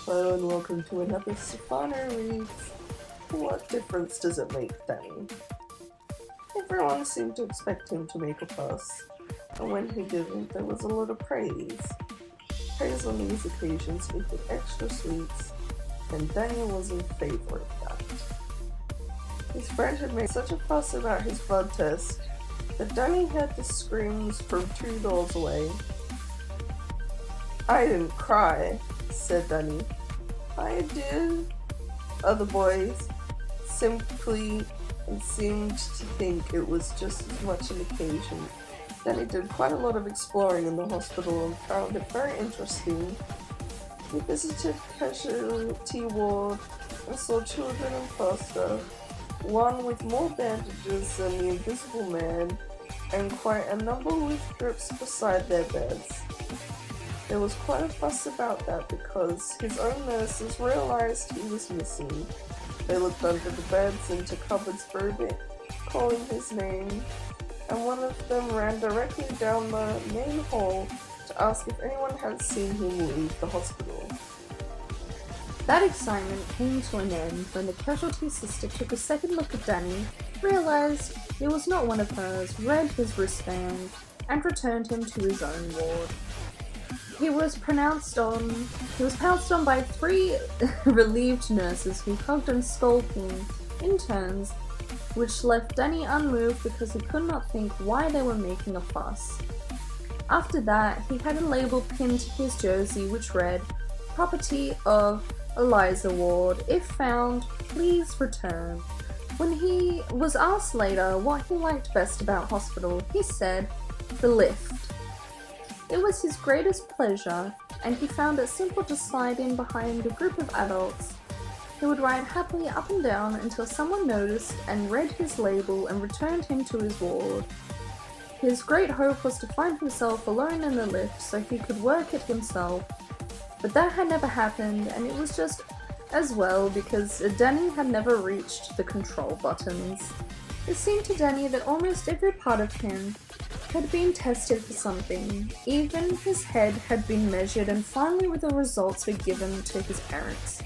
Hello and welcome to another Stephano reads. What difference does it make, Danny? Everyone seemed to expect him to make a fuss, and when he didn't, there was a lot of praise. Praise on these occasions equaled extra sweets, and Danny was in favor of that. His friend had made such a fuss about his blood test that Danny heard the screams from 2 doors away. "I didn't cry," said Danny. "I did," other boys simply and seemed to think it was just as much an occasion. Danny did quite a lot of exploring in the hospital and found it very interesting. He visited casualty ward and saw children in plaster, one with more bandages than the Invisible Man, and quite a number with drips beside their beds. There was quite a fuss about that because his own nurses realized he was missing. They looked under the beds into cupboards for a bit, calling his name, and one of them ran directly down the main hall to ask if anyone had seen him leave the hospital. That excitement came to an end when the casualty sister took a second look at Danny, realized it was not one of hers, read his wristband, and returned him to his own ward. He was pounced on by 3 relieved nurses who hugged and scolded him in turns, which left Danny unmoved because he could not think why they were making a fuss. After that, he had a label pinned to his jersey which read, "Property of Eliza Ward. If found, please return." When he was asked later what he liked best about hospital, he said, "The lift." It was his greatest pleasure, and he found it simple to slide in behind a group of adults. He would ride happily up and down until someone noticed and read his label and returned him to his ward. His great hope was to find himself alone in the lift so he could work it himself, but that had never happened, and it was just as well because Danny had never reached the control buttons. It seemed to Danny that almost every part of him had been tested for something. Even his head had been measured, and finally the results were given to his parents.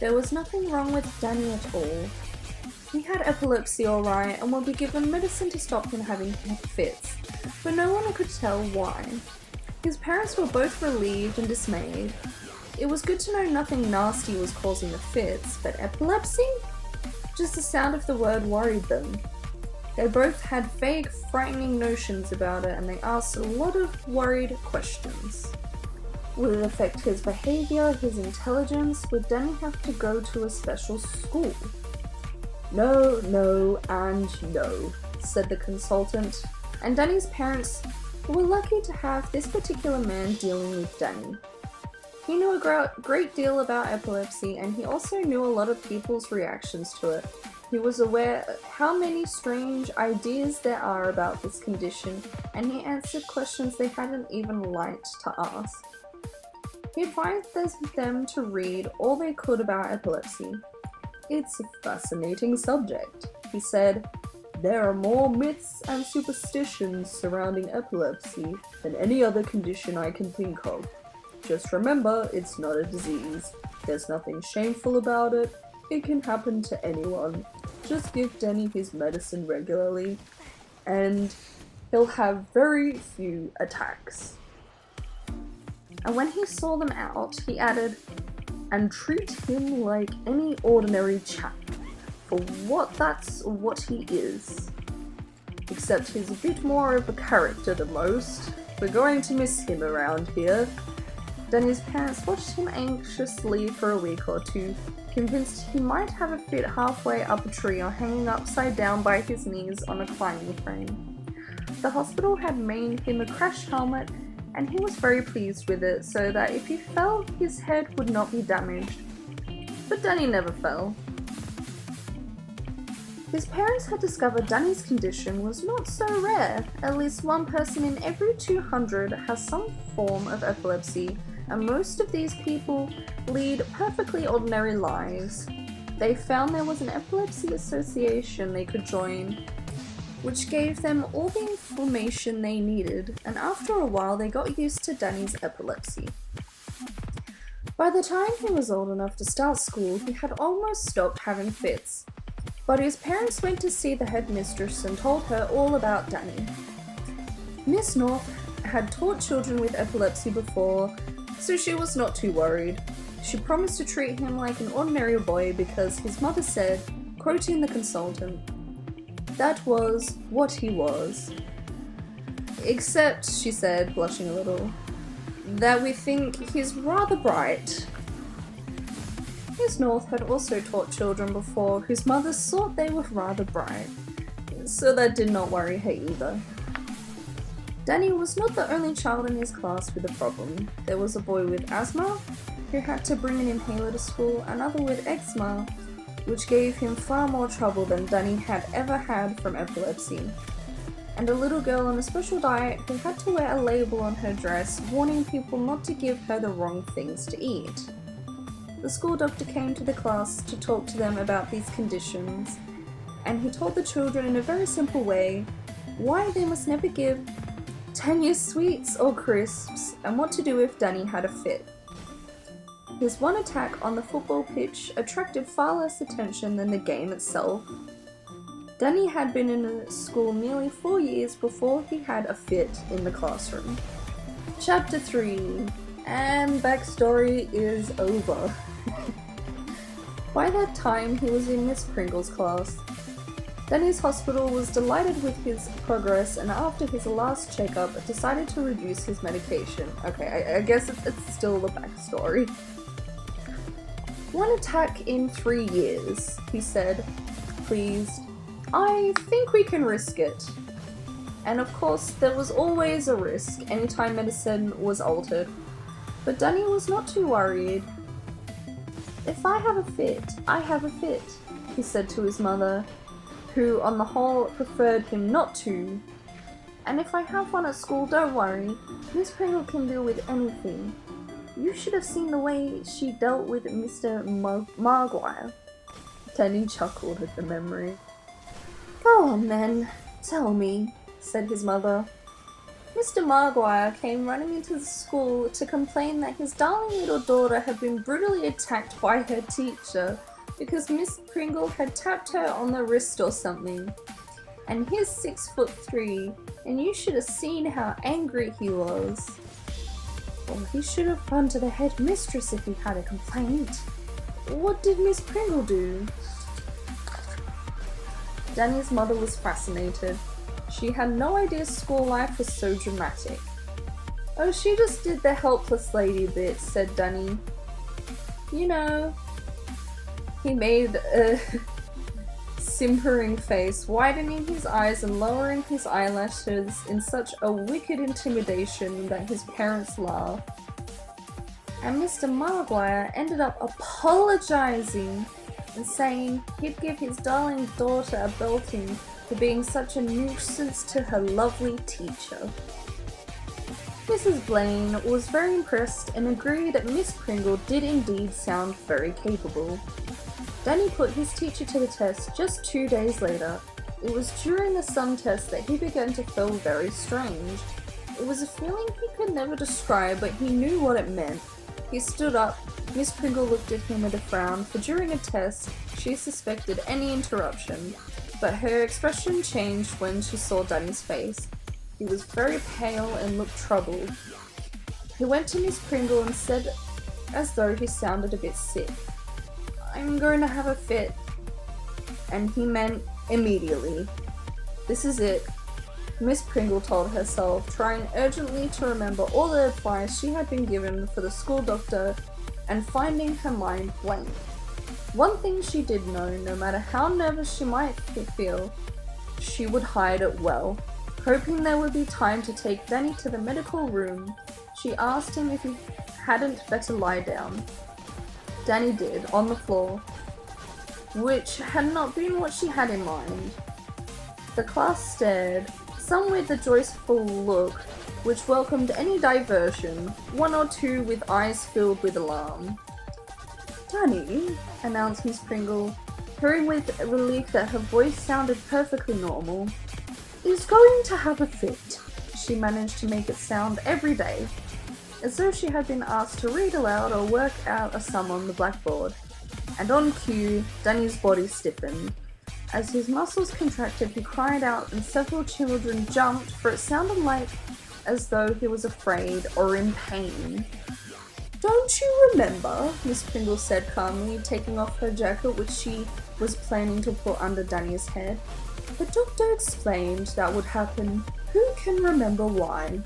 There was nothing wrong with Danny at all. He had epilepsy alright and would be given medicine to stop him having fits, but no one could tell why. His parents were both relieved and dismayed. It was good to know nothing nasty was causing the fits, but epilepsy? Just the sound of the word worried them. They both had vague, frightening notions about it, and they asked a lot of worried questions. Would it affect his behavior, his intelligence? Would Danny have to go to a special school? No, and no, said the consultant, and Danny's parents were lucky to have this particular man dealing with Danny. He knew a great deal about epilepsy, and he also knew a lot of people's reactions to it. He was aware of how many strange ideas there are about this condition, and he answered questions they hadn't even liked to ask. He advised them to read all they could about epilepsy. "It's a fascinating subject," he said. "There are more myths and superstitions surrounding epilepsy than any other condition I can think of. Just remember, it's not a disease. There's nothing shameful about it. It can happen to anyone. Just give Danny his medicine regularly, and he'll have very few attacks." And when he saw them out, he added, "And treat him like any ordinary chap, for that's what he is. Except he's a bit more of a character than most. We're going to miss him around here." Danny's parents watched him anxiously for a week or 2, convinced he might have a fit halfway up a tree or hanging upside down by his knees on a climbing frame. The hospital had made him a crash helmet, and he was very pleased with it, so that if he fell, his head would not be damaged. But Danny never fell. His parents had discovered Danny's condition was not so rare. At least one person in every 200 has some form of epilepsy, and most of these people lead perfectly ordinary lives. They found there was an epilepsy association they could join, which gave them all the information they needed, and after a while they got used to Danny's epilepsy. By the time he was old enough to start school, he had almost stopped having fits. But his parents went to see the headmistress and told her all about Danny. Miss North had taught children with epilepsy before, so she was not too worried. She promised to treat him like an ordinary boy because his mother said, quoting the consultant, that was what he was. Except, she said, blushing a little, that we think he's rather bright. Miss North had also taught children before whose mothers thought they were rather bright, so that did not worry her either. Danny was not the only child in his class with a problem. There was a boy with asthma, who had to bring an inhaler to school, another with eczema, which gave him far more trouble than Danny had ever had from epilepsy, and a little girl on a special diet who had to wear a label on her dress warning people not to give her the wrong things to eat. The school doctor came to the class to talk to them about these conditions, and he told the children in a very simple way why they must never give Tanya sweets or crisps and what to do if Danny had a fit. His one attack on the football pitch attracted far less attention than the game itself. Danny had been in school nearly 4 years before he had a fit in the classroom. Chapter 3, and backstory is over. By that time, he was in Miss Pringle's class. Danny's hospital was delighted with his progress, and after his last checkup, decided to reduce his medication. Okay, I guess it's still the backstory. One attack in 3 years, he said, pleased. I think we can risk it. And of course, there was always a risk anytime medicine was altered. But Danny was not too worried. If I have a fit, I have a fit, he said to his mother, who on the whole preferred him not to. And if I have one at school, don't worry, Miss Pringle can deal with anything. You should have seen the way she dealt with Mr. Maguire. Danny chuckled at the memory. Go on then, tell me, said his mother. Mr. Maguire came running into the school to complain that his darling little daughter had been brutally attacked by her teacher because Miss Pringle had tapped her on the wrist or something. And he's 6'3", and you should have seen how angry he was. Well, he should have gone to the headmistress if he had a complaint. What did Miss Pringle do? Danny's mother was fascinated. She had no idea school life was so dramatic. Oh, she just did the helpless lady bit, said Danny. You know. He made a simpering face, widening his eyes and lowering his eyelashes in such a wicked intimidation that his parents laughed. And Mr. Maguire ended up apologizing and saying he'd give his darling daughter a belting for being such a nuisance to her lovely teacher. Mrs. Blaine was very impressed and agreed that Miss Pringle did indeed sound very capable. Danny put his teacher to the test just 2 days later. It was during the sum test that he began to feel very strange. It was a feeling he could never describe, but he knew what it meant. He stood up. Miss Pringle looked at him with a frown, for during a test, she suspected any interruption, but her expression changed when she saw Danny's face. He was very pale and looked troubled. He went to Miss Pringle and said, as though he sounded a bit sick, I'm going to have a fit. And he meant immediately. This is it, Miss Pringle told herself, trying urgently to remember all the advice she had been given for the school doctor and finding her mind blank. One thing she did know, no matter how nervous she might feel, she would hide it well. Hoping there would be time to take Danny to the medical room, she asked him if he hadn't better lie down. Danny did, on the floor, which had not been what she had in mind. The class stared, some with a joyful look, which welcomed any diversion, one or two with eyes filled with alarm. Danny, announced Miss Pringle, hearing with relief that her voice sounded perfectly normal, is going to have a fit. She managed to make it sound every day. as though she had been asked to read aloud or work out a sum on the blackboard. And on cue, Danny's body stiffened. As his muscles contracted, he cried out and several children jumped, for it sounded like as though he was afraid or in pain. "Don't you remember?" Miss Pringle said calmly, taking off her jacket which she was planning to put under Danny's head. "The doctor explained that would happen. Who can remember why?"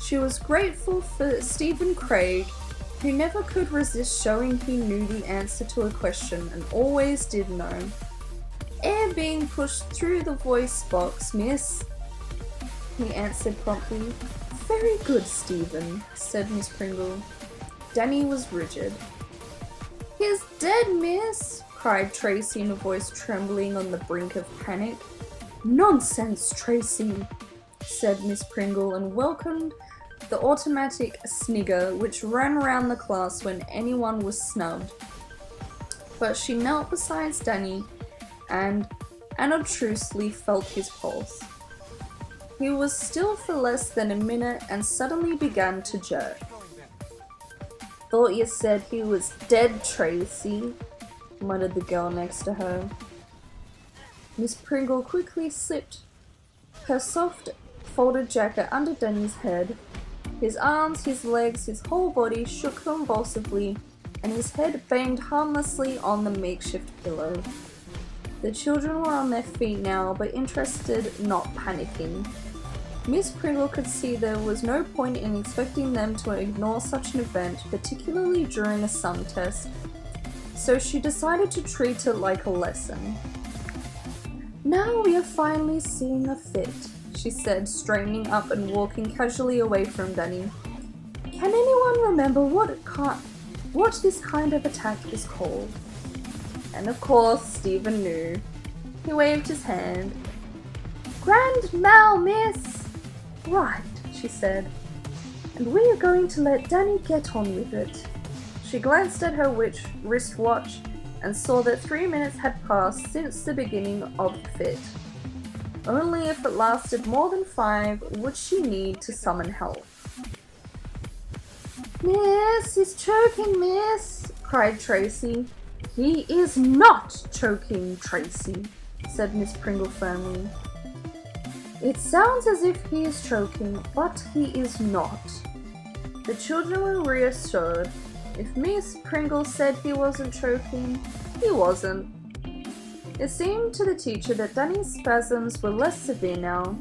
She was grateful for Stephen Craig, who never could resist showing he knew the answer to a question and always did know. "Air being pushed through the voice box, miss," he answered promptly. "Very good, Stephen," said Miss Pringle. Danny was rigid. "He's dead, miss!" cried Tracy in a voice trembling on the brink of panic. "Nonsense, Tracy," said Miss Pringle, and welcomed the automatic snigger which ran around the class when anyone was snubbed. But she knelt beside Danny and unobtrusively felt his pulse. He was still for less than a minute and suddenly began to jerk. "Thought you said he was dead, Tracy," muttered the girl next to her. Miss Pringle quickly slipped her soft folded jacket under Danny's head. His arms, his legs, his whole body shook convulsively, and his head banged harmlessly on the makeshift pillow. The children were on their feet now, but interested, not panicking. Miss Pringle could see there was no point in expecting them to ignore such an event, particularly during a sum test, so she decided to treat it like a lesson. "Now we are finally seeing a fit," she said, straightening up and walking casually away from Danny. "Can anyone remember what this kind of attack is called?" And of course, Stephen knew. He waved his hand. "Grand mal, miss!" "Right," she said. "And we are going to let Danny get on with it." She glanced at her wristwatch and saw that 3 minutes had passed since the beginning of the fit. Only if it lasted more than 5 would she need to summon help. "Miss, he's choking, miss!" cried Tracy. "He is not choking, Tracy," said Miss Pringle firmly. "It sounds as if he is choking, but he is not." The children were reassured. If Miss Pringle said he wasn't choking, he wasn't. It seemed to the teacher that Danny's spasms were less severe now.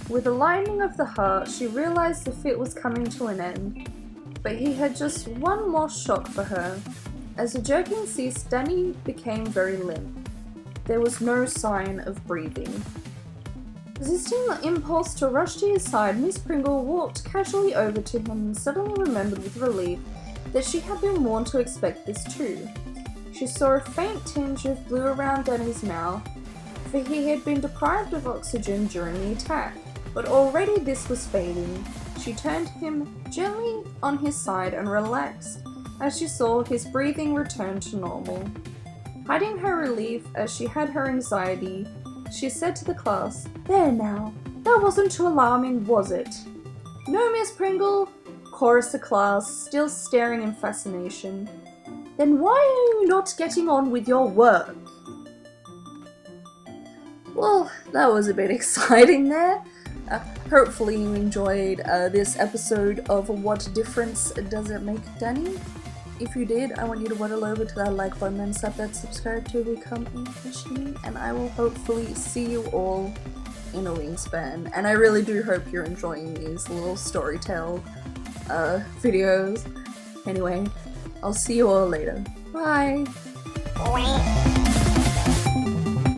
With a lightening of the heart, she realized the fit was coming to an end. But he had just one more shock for her. As the jerking ceased, Danny became very limp. There was no sign of breathing. Resisting the impulse to rush to his side, Miss Pringle walked casually over to him and suddenly remembered with relief that she had been warned to expect this too. She saw a faint tinge of blue around Danny's mouth, for he had been deprived of oxygen during the attack, but already this was fading. She turned him gently on his side and relaxed as she saw his breathing return to normal. Hiding her relief as she had her anxiety, she said to the class, "There now, that wasn't too alarming, was it?" "No, Miss Pringle," chorused the class, still staring in fascination. "Then why are you not getting on with your work?" Well, that was a bit exciting there. Hopefully you enjoyed this episode of What Difference Does It Make, Danny? If you did, I want you to waddle over to that like button and subscribe to become interesting, and I will hopefully see you all in a wingspan. And I really do hope you're enjoying these little storytell videos. Anyway, I'll see you all later. Bye!